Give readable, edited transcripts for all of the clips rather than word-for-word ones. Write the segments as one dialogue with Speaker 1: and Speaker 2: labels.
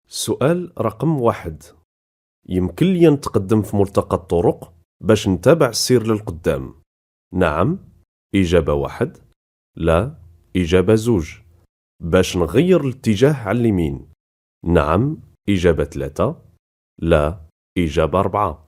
Speaker 1: سؤال رقم 1. يمكن لي نتقدم في ملتقى الطرق باش نتابع السير للقدام؟ نعم. إجابة 1. لا. إجابة 2. باش نغير الاتجاه على اليمين؟ نعم. إجابة 3. لا. إجابة 4.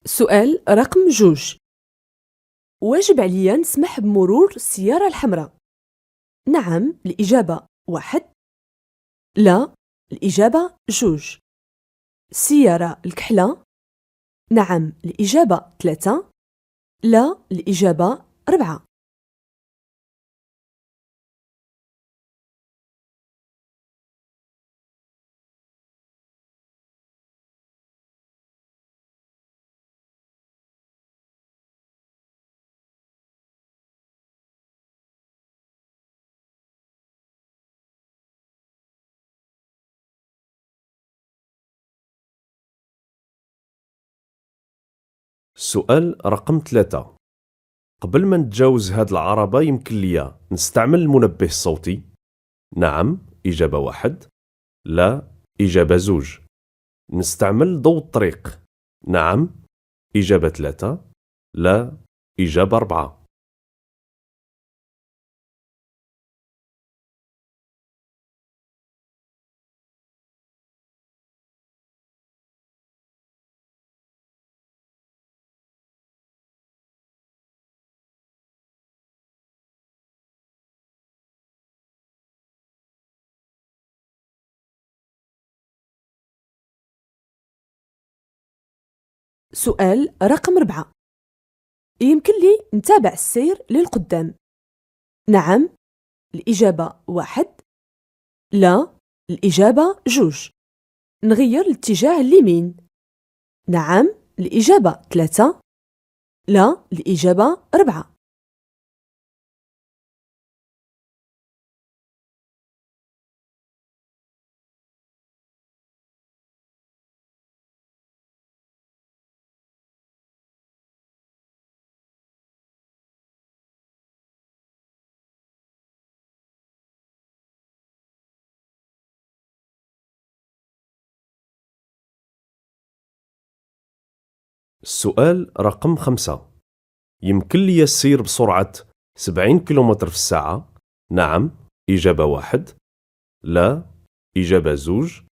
Speaker 2: سؤال رقم 2. واجب عليا نسمح بمرور السيارة الحمراء؟ نعم الإجابة 1. لا الإجابة 2. السيارة الكحلة؟ نعم الإجابة 3. لا الإجابة 4.
Speaker 1: سؤال رقم 3. قبل ما نتجاوز هاد العربة يمكن لي نستعمل المنبه الصوتي؟ نعم. إجابة 1. لا. إجابة 2. نستعمل ضوء الطريق؟ نعم. إجابة 3. لا. إجابة 4.
Speaker 2: سؤال رقم 4. يمكن لي نتابع السير للقدام؟ نعم الإجابة 1. لا الإجابة 2. نغير الاتجاه اليمين؟ نعم الإجابة 3. لا الإجابة 4.
Speaker 1: السؤال رقم 5. يمكن لي السير بسرعة 70 كيلومتر في الساعة؟ نعم. إجابة 1. لا. إجابة 2.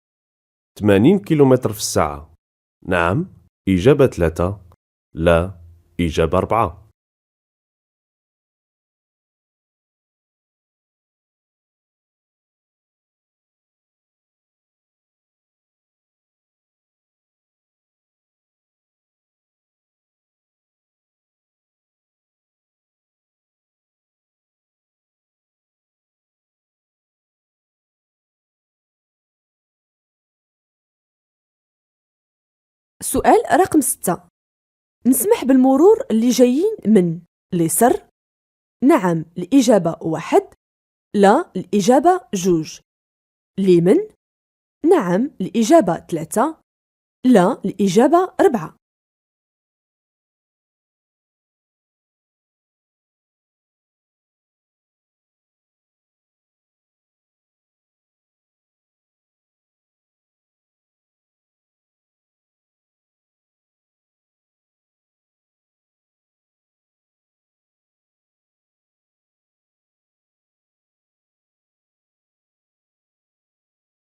Speaker 1: 80 كيلومتر في الساعة؟ نعم. إجابة 3. لا. إجابة 4.
Speaker 2: سؤال رقم 6. نسمح بالمرور اللي جايين من اليسر؟ نعم الإجابة 1. لا الإجابة 2. اليمين؟ نعم الإجابة 3. لا الإجابة 4.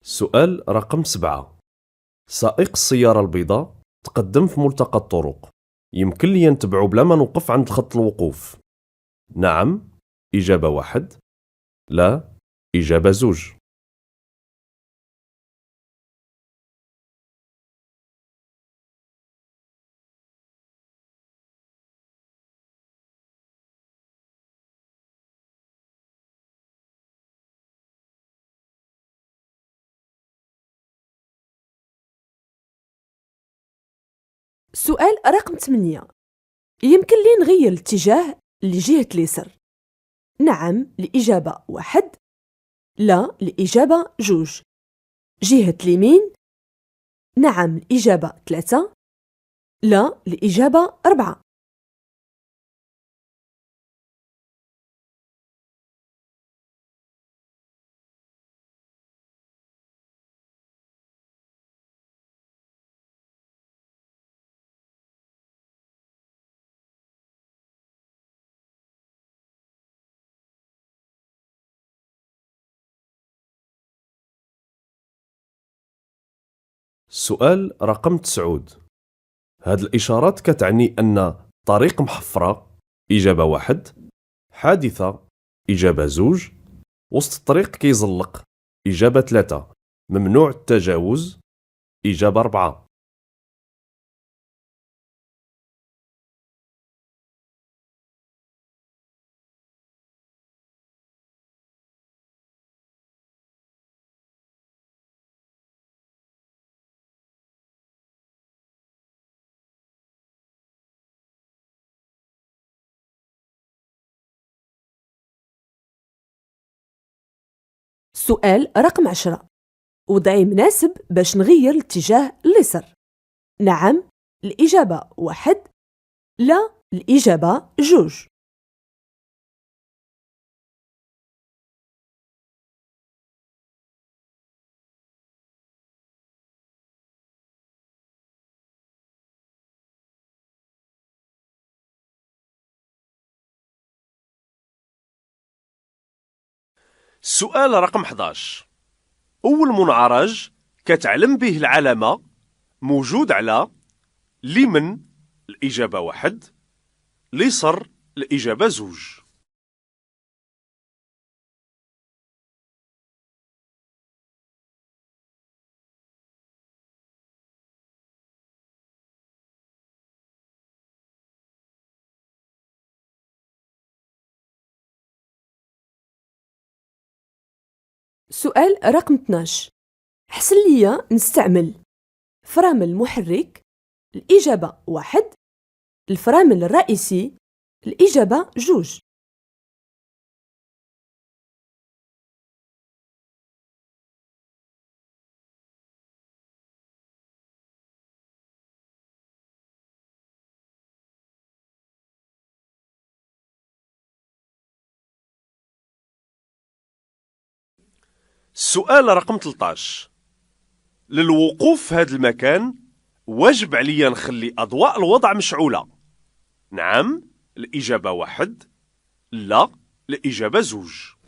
Speaker 1: سؤال رقم 7. سائق السيارة البيضاء تقدم في ملتقى الطرق، يمكن لي نتبعه بلا ما نوقف عند خط الوقوف؟ نعم. إجابة 1. لا. إجابة 2.
Speaker 2: سؤال رقم 8. يمكن لي نغير الاتجاه لجهة اليسر؟ نعم الإجابة 1، لا الإجابة 2. جهة اليمين؟ نعم الإجابة 3، لا الإجابة 4.
Speaker 1: السؤال رقم 9. هاد الإشارات كتعني أن طريق محفرة إجابة 1، حادثة إجابة 2، وسط الطريق كيزلق إجابة 3، ممنوع التجاوز إجابة 4.
Speaker 2: سؤال رقم 10. وضعي مناسب باش نغير الاتجاه لليسر؟ نعم الإجابة 1، لا الإجابة 2.
Speaker 1: السؤال رقم 11. أول منعرج كتعلم به العلامة موجود على اليمين الإجابة 1، اليسر الإجابة 2.
Speaker 2: سؤال رقم 12. حسن ليا نستعمل فرامل محرك؟ الإجابة 1، الفرامل الرئيسي الإجابة 2.
Speaker 1: السؤال رقم 13. للوقوف في هذا المكان واجب عليا نخلي أضواء الوضع مشعولة؟ نعم الإجابة 1، لا الإجابة 2.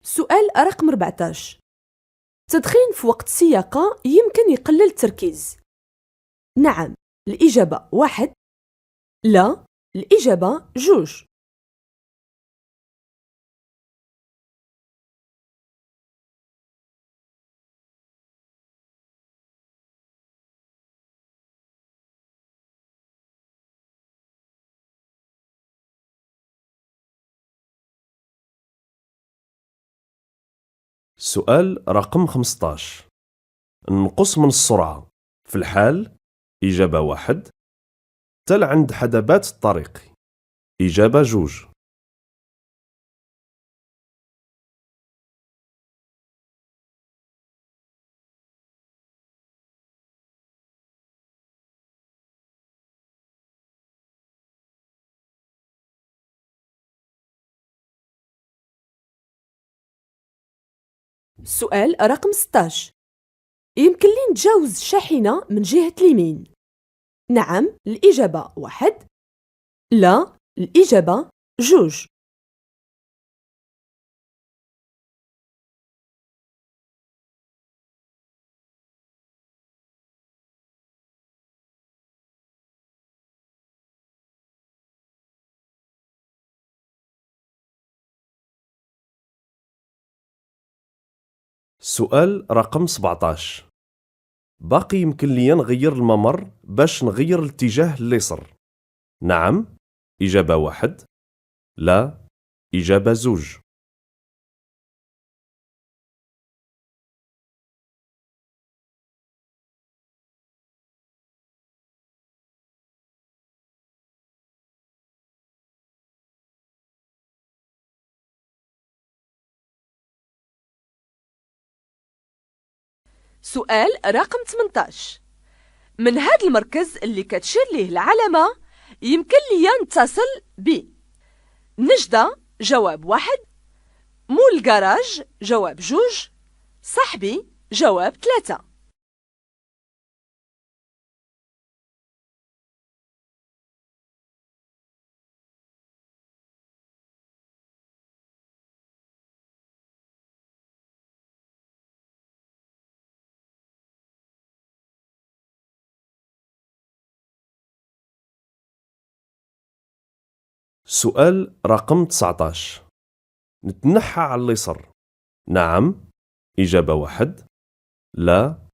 Speaker 2: سؤال رقم 14. التدخين في وقت السياقة يمكن يقلل التركيز؟ نعم الإجابة 1، لا الإجابة 2.
Speaker 1: السؤال رقم 15. نقص من السرعة في الحال إجابة 1، تل عند حدبات الطريق إجابة 2.
Speaker 2: سؤال رقم 16. يمكن لي نتجاوز الشاحنة من جهة اليمين؟ نعم الإجابة 1، لا الإجابة 2.
Speaker 1: السؤال رقم 17. باقي يمكن لي نغير الممر باش نغير الاتجاه لليسر. نعم. إجابة 1. لا. إجابة 2.
Speaker 2: سؤال رقم 18. من هذا المركز اللي كتشير ليه العلامة يمكن لي نتصل ب نجدة جواب 1، مول الكراج جواب 2، صاحبي جواب 3.
Speaker 1: سؤال رقم 19. نتنحى على اليسر. نعم. إجابة 1. لا.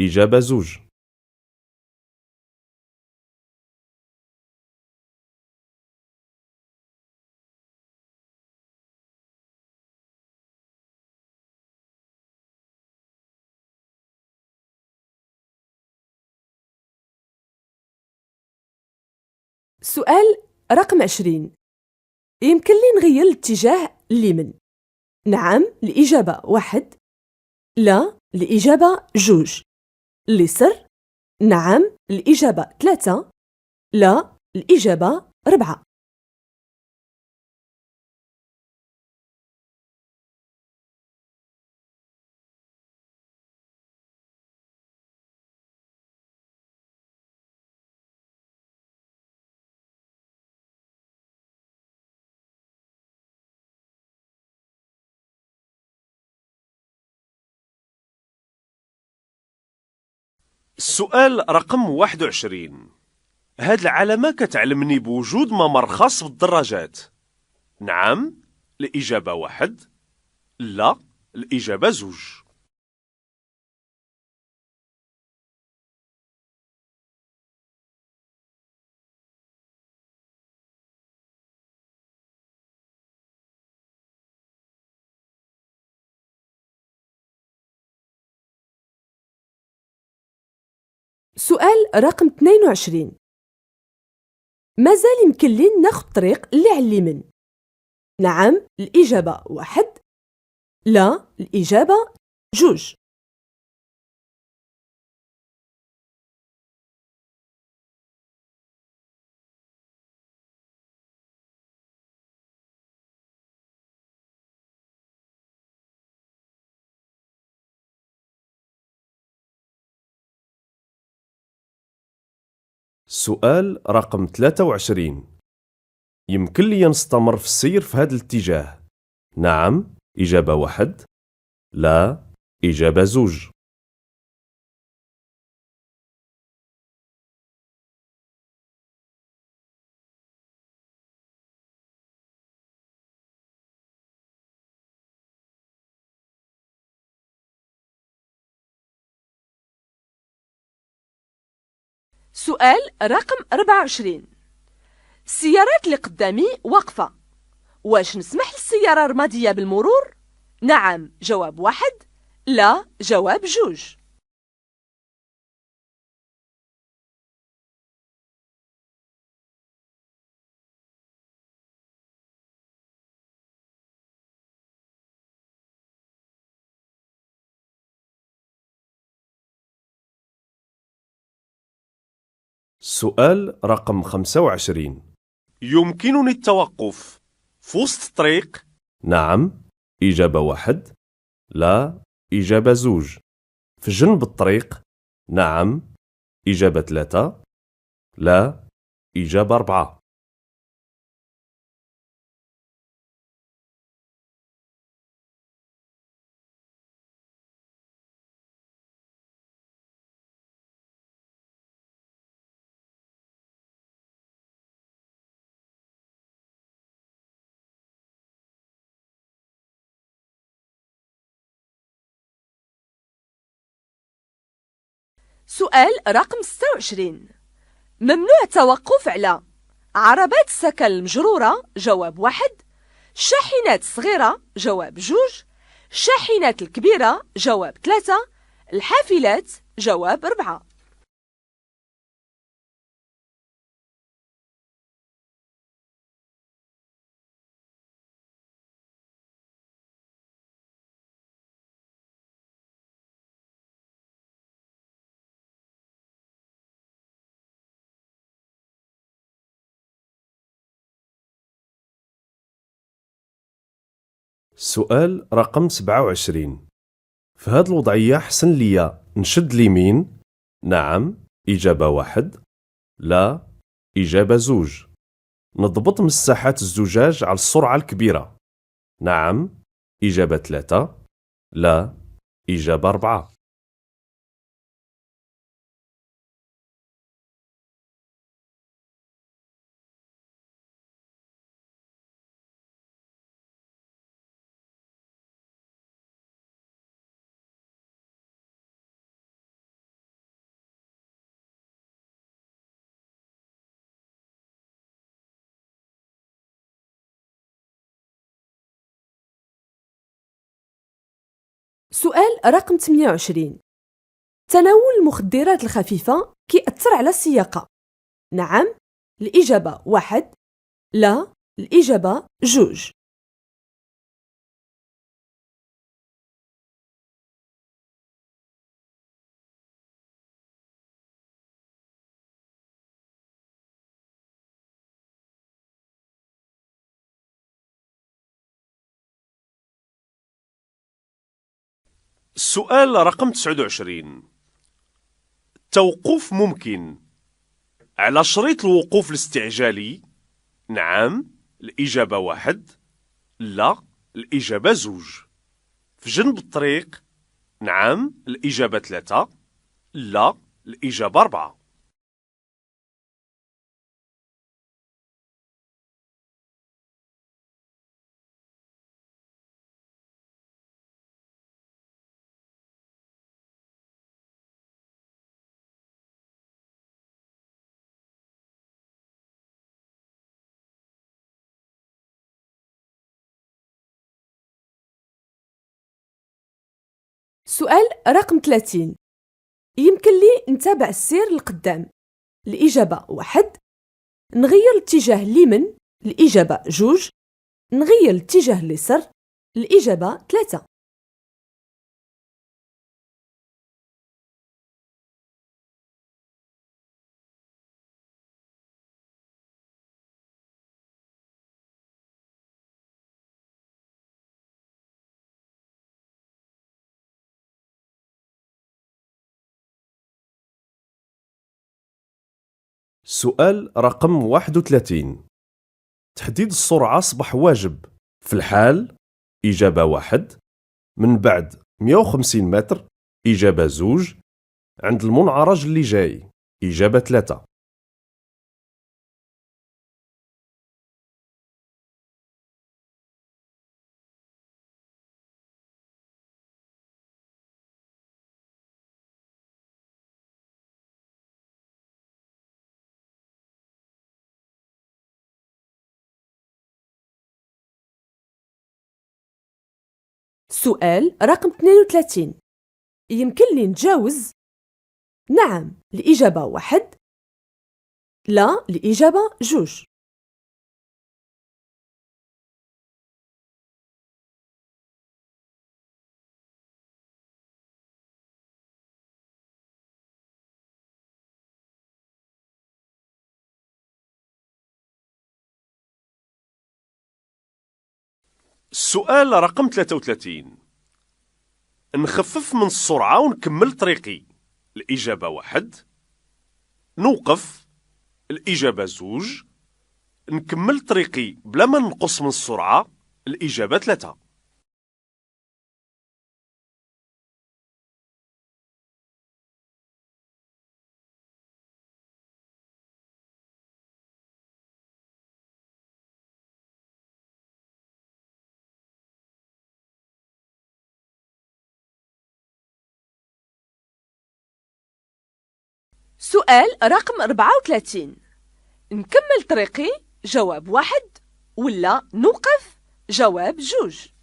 Speaker 1: إجابة 2.
Speaker 2: سؤال رقم 20. يمكن لي نغير الاتجاه اليمين. نعم. الإجابة 1. لا. الإجابة 2. اليسر. نعم. الإجابة 3. لا. الإجابة 4.
Speaker 1: السؤال رقم 21. هاد العلامة كتعلمني بوجود ممر خاص بالدراجات. نعم. الإجابة 1. لا. الإجابة 2.
Speaker 2: سؤال رقم 22. مازال يمكن لي ناخد طريق اللي على اليمين. نعم. الإجابة 1. لا. الإجابة 2.
Speaker 1: سؤال رقم 23. يمكن لي نستمر في السير في هذا الاتجاه. نعم. إجابة 1. لا. إجابة 2.
Speaker 2: سؤال رقم 24. السيارات اللي قدامي واقفة. واش نسمح للسيارة الرمادية بالمرور؟ نعم جواب 1. لا جواب 2.
Speaker 1: سؤال رقم 25. يمكنني التوقف في وسط الطريق؟ نعم. إجابة 1. لا. إجابة 2. في جنب الطريق؟ نعم. إجابة 3. لا. إجابة 4.
Speaker 2: سؤال رقم 26. ممنوع التوقف على عربات السكن المجرورة، جواب 1. الشاحنات الصغيرة، جواب 2. الشاحنات الكبيرة، جواب 3. الحافلات، جواب 4.
Speaker 1: السؤال رقم 27. في هذه الوضعية حسن ليا نشد اليمين. نعم، إجابة 1. لا، إجابة 2. نضبط مساحات الزجاج على السرعة الكبيرة. نعم، إجابة 3. لا، إجابة 4.
Speaker 2: سؤال رقم 28. تناول المخدرات الخفيفة كيأثر على السياقة. نعم، الإجابة 1. لا، الإجابة 2.
Speaker 1: السؤال رقم 29. التوقف ممكن على شريط الوقوف الاستعجالي. نعم، الإجابة 1. لا، الإجابة 2. في جنب الطريق. نعم، الإجابة 3. لا، الإجابة 4.
Speaker 2: سؤال رقم 30. يمكن لي نتابع السير لقدام. الإجابة 1. نغير الاتجاه اليمين. الإجابة 2. نغير الاتجاه اليسار. الإجابة 3.
Speaker 1: سؤال رقم 31. تحديد السرعة أصبح واجب في الحال. إجابة 1. من بعد 150 متر. إجابة 2. عند المنعرج اللي جاي. إجابة 3.
Speaker 2: سؤال رقم 32. يمكن لي نتجاوز. نعم، الإجابة 1. لا، الإجابة 2.
Speaker 1: السؤال رقم 33. نخفف من السرعة ونكمل طريقي. الإجابة 1. نوقف. الإجابة 2. نكمل طريقي بلا ما ننقص من السرعة. الإجابة 3.
Speaker 2: سؤال رقم 34. نكمل طريقي جواب 1 ولا نوقف جواب 2؟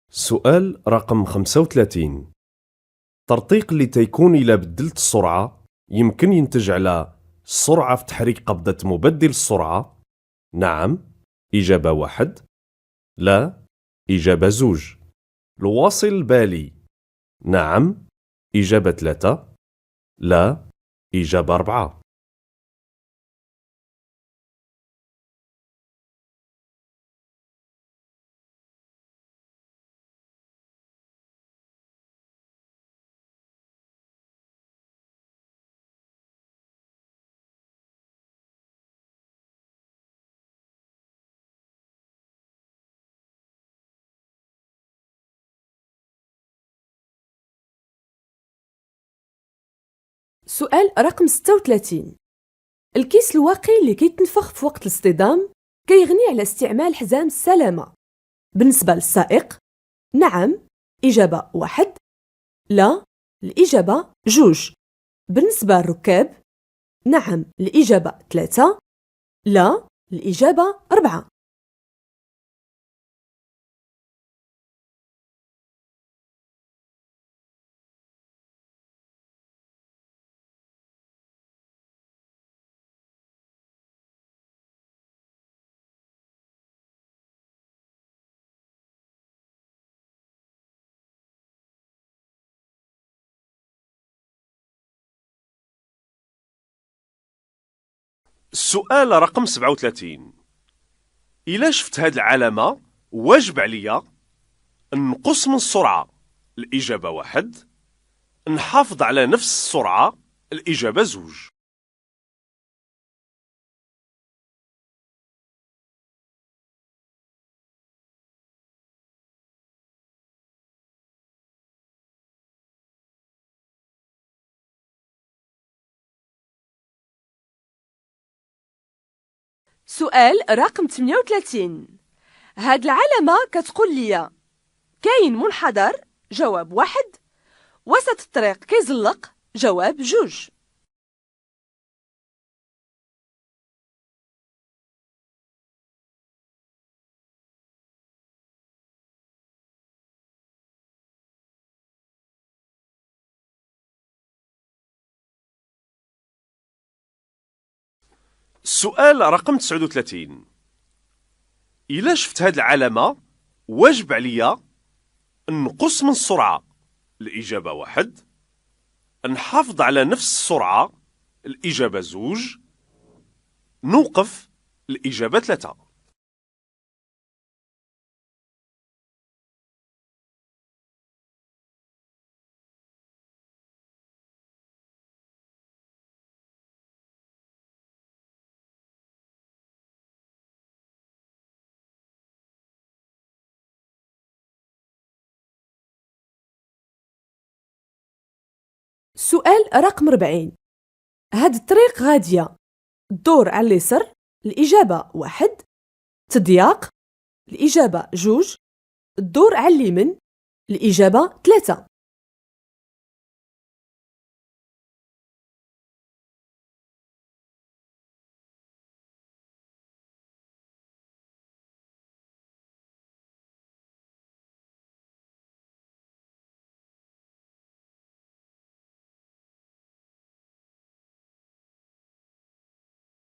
Speaker 1: سؤال رقم 35. ترطيق اللي تيكون إلا بدلت السرعة يمكن ينتج على السرعة في تحريك قبضة مبدل السرعة. نعم، إجابة 1. لا، إجابة 2. الواصل البالي. نعم، إجابة 3. لا، إجابة 4.
Speaker 3: سؤال رقم 36. الكيس الواقي اللي كيتنفخ في وقت الاصطدام كيغني على استعمال حزام السلامة. بالنسبة للسائق، نعم، إجابة 1. لا، الإجابة 2. بالنسبة للركاب، نعم، الإجابة 3. لا، الإجابة 4.
Speaker 1: السؤال رقم 37. إلا شفت هاد العلامة واجب عليا نقص من السرعة. الإجابة 1. نحافظ على نفس السرعة. الإجابة 2.
Speaker 2: سؤال رقم 38. هاد العلامة كتقول لي كاين منحدر. جواب 1. وسط الطريق كيزلق. جواب 2.
Speaker 1: السؤال رقم 39. إلا شفت هاد العلامة واجب عليا نقص من السرعة. الإجابة 1. نحافظ على نفس السرعة. الإجابة 2. نوقف. الإجابة 3.
Speaker 3: سؤال رقم 40. هاد الطريق غادية. الدور على اليسر. الإجابة 1. تضياق. الإجابة 2. الدور على اليمين. الإجابة 3.